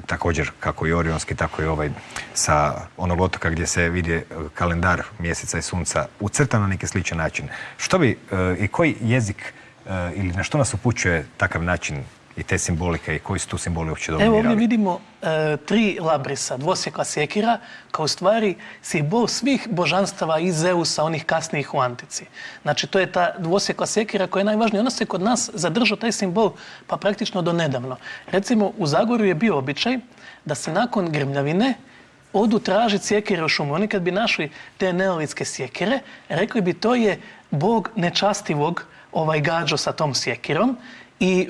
također kako i orionski, tako i ovaj sa onog otoka gdje se vidi kalendar mjeseca i sunca ucrtan na neki sličan način. Što bi i koji jezik ili na što nas upućuje takav način i te simbolike i koji su tu simboli uopće dominirali? Evo ovdje vidimo 3 labrisa, dvosjekla sjekira, kao u stvari simbol svih božanstava iz Zeusa, onih kasnijih u antici. Znači, to je ta dvosjekla sjekira koja je najvažnija. Ona se kod nas zadržao taj simbol pa praktično do nedavno. Recimo, u Zagorju je bio običaj da se nakon grmljavine odu tražiti sjekire u šumu. Oni kad bi našli te neolitske sjekire, rekli bi to je bog nečastivog gađo sa tom sjekirom. I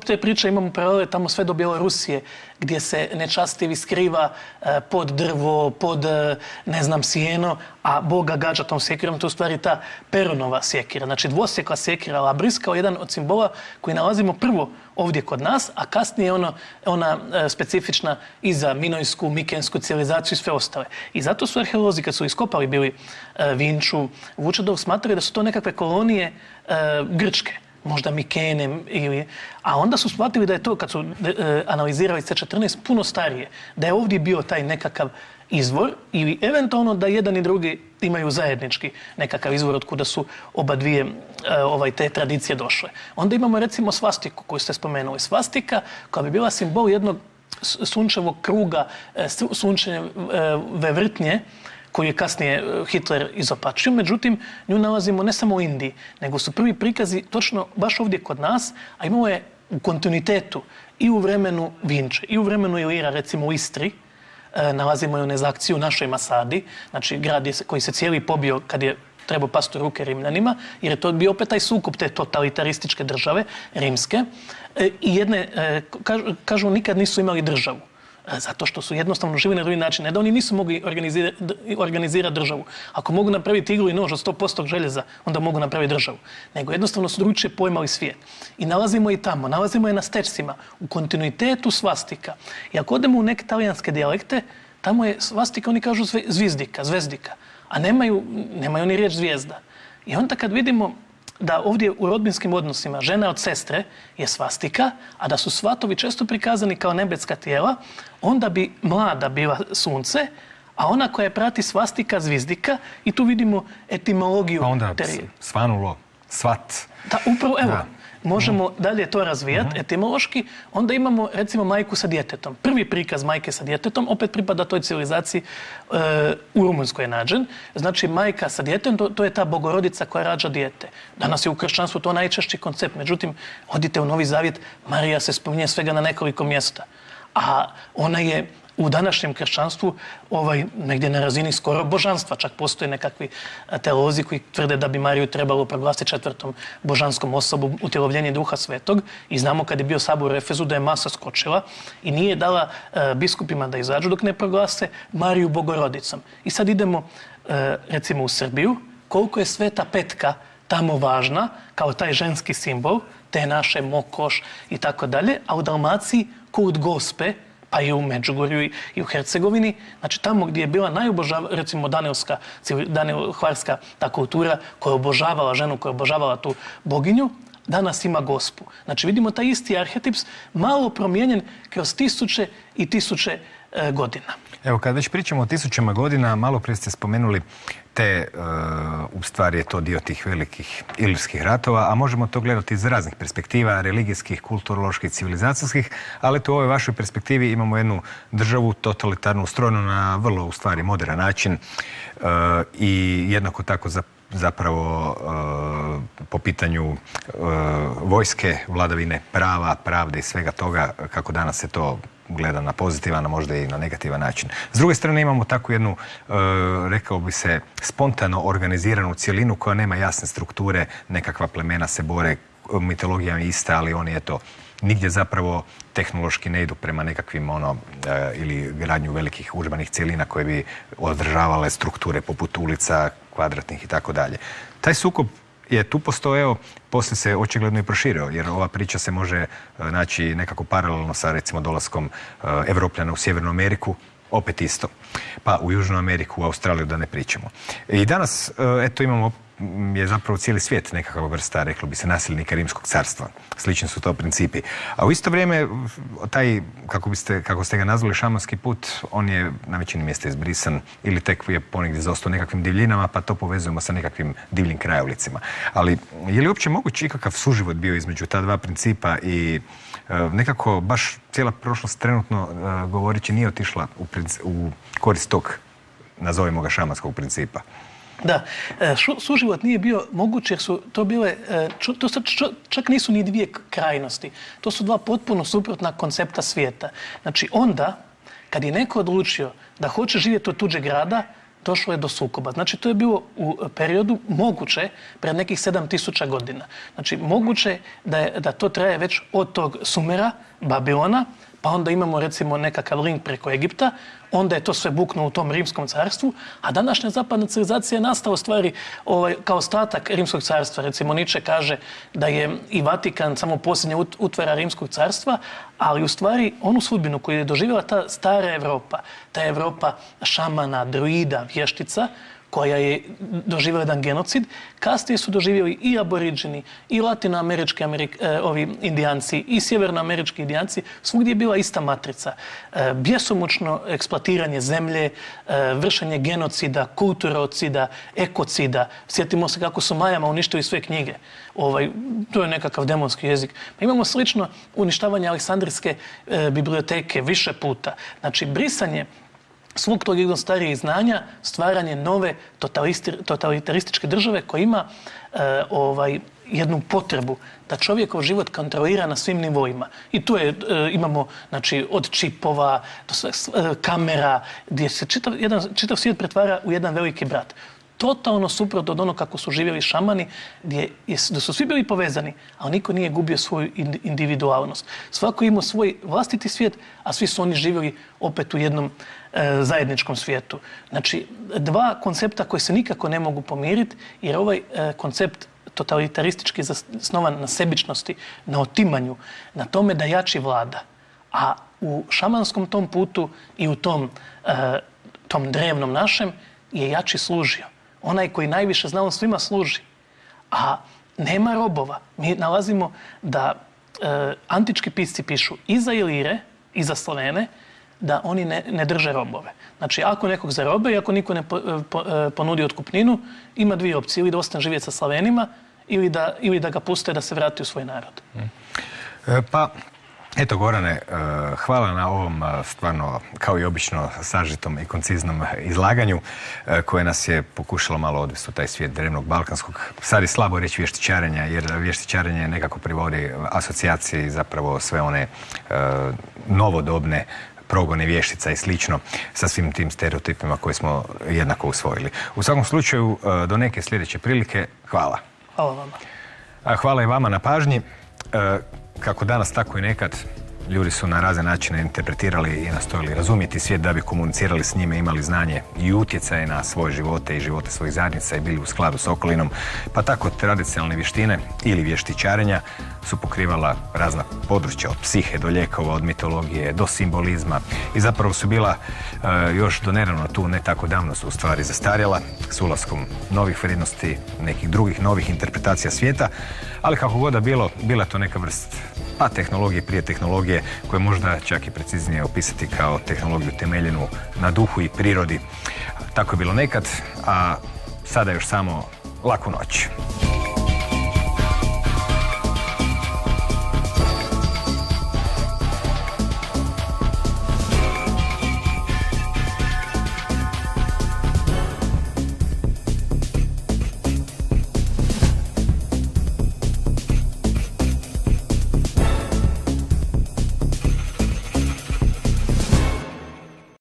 te priče imamo paralele tamo sve do Bjelorusije, gdje se nečastivi skriva pod drvo, pod, ne znam, sjeno, a Bog ga gađa tom sjekirom. To je u stvari ta Peronova sjekira. Znači, dvosjekla sjekira labris kao jedan od simbola koji nalazimo prvo ovdje kod nas, a kasnije ona specifična i za minojsku, mikensku civilizaciju i sve ostale. I zato su arheolozi, kad su iskopali bili Vinču, Vučedol, smatrali da su to nekakve kolonije Grčke, možda Mikene, a onda su shvatili da je to, kad su analizirali C14, puno starije, da je ovdje bio taj nekakav izvor ili eventualno da jedan i drugi imaju zajednički nekakav izvor od kuda su oba dvije te tradicije došle. Onda imamo recimo svastiku koju ste spomenuli. Svastika koja bi bila simbol jednog sunčevog kruga, sunčeve vrtnje, koju je kasnije Hitler izopačio. Međutim, nju nalazimo ne samo u Indiji, nego su prvi prikazi točno baš ovdje kod nas, a imao je u kontinuitetu i u vremenu Vinče, i u vremenu Ilira, recimo u Istri. Nalazimo ju za akciju u našoj Masadi, znači grad koji se cijeli pobio kad je trebao pasti u ruke Rimljanima, jer je to bio opet taj sukob te totalitarističke države, rimske, i jedne, kažu, nikad nisu imali državu. Zato što su jednostavno živjeli na drugi način. Ne da oni nisu mogli organizirati državu. Ako mogu napraviti iglu i nož od 100% željeza, onda mogu napraviti državu. Nego jednostavno su drugčije pojmali svijet. I nalazimo je i tamo. Nalazimo je na stečcima. U kontinuitetu svastika. I ako odemo u neke talijanske dijalekte, tamo je svastika, oni kažu zvezdika. A nemaju ni riječ zvijezda. I onda kad vidimo da ovdje u rodbinskim odnosima žena od sestre je svastika, a da su svatovi često prikazani kao nebeska tijela, onda bi mlada bila sunce, a ona koja je prati svastika zvizdika, i tu vidimo etimologiju. Pa onda svanulo, svat. Da, upravo, evo, možemo dalje to razvijati etimološki. Onda imamo, recimo, majku sa djetetom. Prvi prikaz majke sa djetetom opet pripada toj civilizaciji, u Rumunjskoj je nađen. Znači, majka sa djetetom, to je ta bogorodica koja rađa dijete. Danas je u kršćanstvu to najčešći koncept. Međutim, odite u Novi Zavjet, Marija se spominje svega na nekoliko mjesta. A ona je u današnjem kršćanstvu negdje na razini skoro božanstva. Čak postoje nekakvi teolozi koji tvrde da bi Mariju trebalo proglasiti 4. božanskom osobom, utjelovljenje Duha Svetog. I znamo kad je bio sabor u Efezu da je masa skočila i nije dala biskupima da izađu dok ne proglase Mariju Bogorodicom. I sad idemo recimo u Srbiju, koliko je Sveta Petka tamo važna kao taj ženski simbol, te naše Mokoš i tako dalje, a u Dalmaciji kult Gospe, pa i u Međugorju i u Hercegovini. Znači, tamo gdje je bila recimo Danilhvarska ta kultura koja je obožavala ženu, koja je obožavala tu boginju, danas ima Gospu. Znači, vidimo taj isti arhetips malo promijenjen kroz tisuće i tisuće godina. Evo, kad već pričamo o tisućama godina, malo prije ste spomenuli u stvari je to dio tih velikih ilirskih ratova, a možemo to gledati iz raznih perspektiva, religijskih, kulturoloških, civilizacijskih, ali tu u ovoj vašoj perspektivi imamo jednu državu totalitarno ustrojenu na vrlo, u stvari, moderan način i jednako tako zapravo po pitanju vojske, vladavine prava, pravde i svega toga, kako danas se to gleda na pozitivan, a možda i na negativan način. S druge strane imamo takvu jednu, rekao bi se, spontano organiziranu cjelinu koja nema jasne strukture, nekakva plemena se bore, mitologija je ista, ali oni, eto, nigdje zapravo tehnološki ne idu prema nekakvim ili gradnju velikih urbanih cjelina koje bi održavale strukture poput ulica, kvadratnih i tako dalje. Taj sukob je tu postojao, poslije se očigledno i proširio, jer ova priča se može naći nekako paralelno sa recimo dolaskom Evropljana u Sjevernu Ameriku, opet isto. Pa u Južnu Ameriku, u Australiju da ne pričamo. I danas, eto, je zapravo cijeli svijet nekakva vrsta, reklo bi se, nasljednika Rimskog carstva. Slični su to principi. A u isto vrijeme, taj, kako ste ga nazvali, šamanski put, on je na većini mjesta izbrisan ili tek je ponegdje zostao nekakvim divljinama, pa to povezujemo sa nekakvim divljim krajovlicima. Ali je li uopće mogući ikakav suživot bio između ta dva principa i nekako baš cijela prošlost trenutno govoreći nije otišla u korist tog, nazovimo ga, šamanskog principa? Da, suživot nije bio moguće jer su to bile, to čak nisu ni dvije krajnosti. To su dva potpuno suprotna koncepta svijeta. Znači onda, kad je neko odlučio da hoće živjeti od tuđeg grada, došlo je do sukoba. Znači to je bilo u periodu moguće pred nekih 7000 godina. Znači moguće da to traje već od tog Sumera, Babilona, pa onda imamo recimo nekakav link preko Egipta, onda je to sve buknulo u tom Rimskom carstvu, a današnja zapadna civilizacija je nastala u stvari kao ostatak Rimskog carstva. Recimo Nietzsche kaže da je i Vatikan samo posljednja utvara Rimskog carstva, ali u stvari onu sudbinu koju je doživjela ta stara Europa, ta Europa šamana, druida, vještica, koja je doživjela jedan genocid, kasnije su doživjeli i aboriđeni, i latinoamerički indijanci, i sjevernoamerički indijanci, svugdje je bila ista matrica. Bjesomučno eksploatiranje zemlje, vršenje genocida, kulturocida, ekocida. Sjetimo se kako su Majama uništili sve knjige. To je nekakav demonski jezik. Imamo slično uništavanje Aleksandrijske biblioteke više puta. Znači, brisanje svog tog jednog starijeg znanja, stvaranje nove totalitarističke države koja ima jednu potrebu da čovjekov život kontrolira na svim nivoima. I tu imamo, znači, od čipova do kamera, gdje se čitav svijet pretvara u jedan veliki brat. Totalno suprotno od ono kako su živjeli šamani, da su svi bili povezani, ali niko nije gubio svoju individualnost. Svako imao svoj vlastiti svijet, a svi su oni živjeli opet u jednom zajedničkom svijetu. Znači, dva koncepta koje se nikako ne mogu pomiriti, jer ovaj koncept totalitaristički zasnovan na sebičnosti, na otimanju, na tome da jači vlada. A u šamanskom tom putu i u tom drevnom našem je jači služio. Onaj koji najviše zna, on svima služi. A nema robova. Mi nalazimo da antički pisci pišu i za Ilire, i za Slovene, da oni ne drže robove. Znači, ako nekog zarobe i ako niko ne ponudi otkupninu, ima dvije opcije. Ili da ostane živjeti sa Slavenima, ili da ga puste da se vrati u svoj narod. Pa, eto, Gorane, hvala na ovom stvarno, kao i obično, sažetom i konciznom izlaganju koje nas je pokušalo malo odvesti u taj svijet drevnog balkanskog. Sad je slabo reći vještičarenja, jer vještičarenje nekako privodi asocijacije i zapravo sve one novodobne progone vještica i slično sa svim tim stereotipima koje smo jednako usvojili. U svakom slučaju, do neke sljedeće prilike, hvala. Hvala vama. Hvala i vama na pažnji. Kako danas, tako i nekad, ljudi su na razne načine interpretirali i nastojali razumjeti svijet da bi komunicirali s njime, imali znanje i utjecaje na svoje živote i živote svojih zajednica i bili u skladu s okolinom. Pa tako tradicionalne vještine ili vještičarenja su pokrivala razna područja, od psihe do lijekova, od mitologije do simbolizma i zapravo su bila još do nedavno tu, ne tako davno su u stvari zastarjela s ulaskom novih vrijednosti, nekih drugih novih interpretacija svijeta, ali kako god da bilo, bila to neka vrst pa tehnologije prije tehnologije koje možda čak i preciznije opisati kao tehnologiju temeljenu na duhu i prirodi. Tako je bilo nekad, a sada još samo laku noć.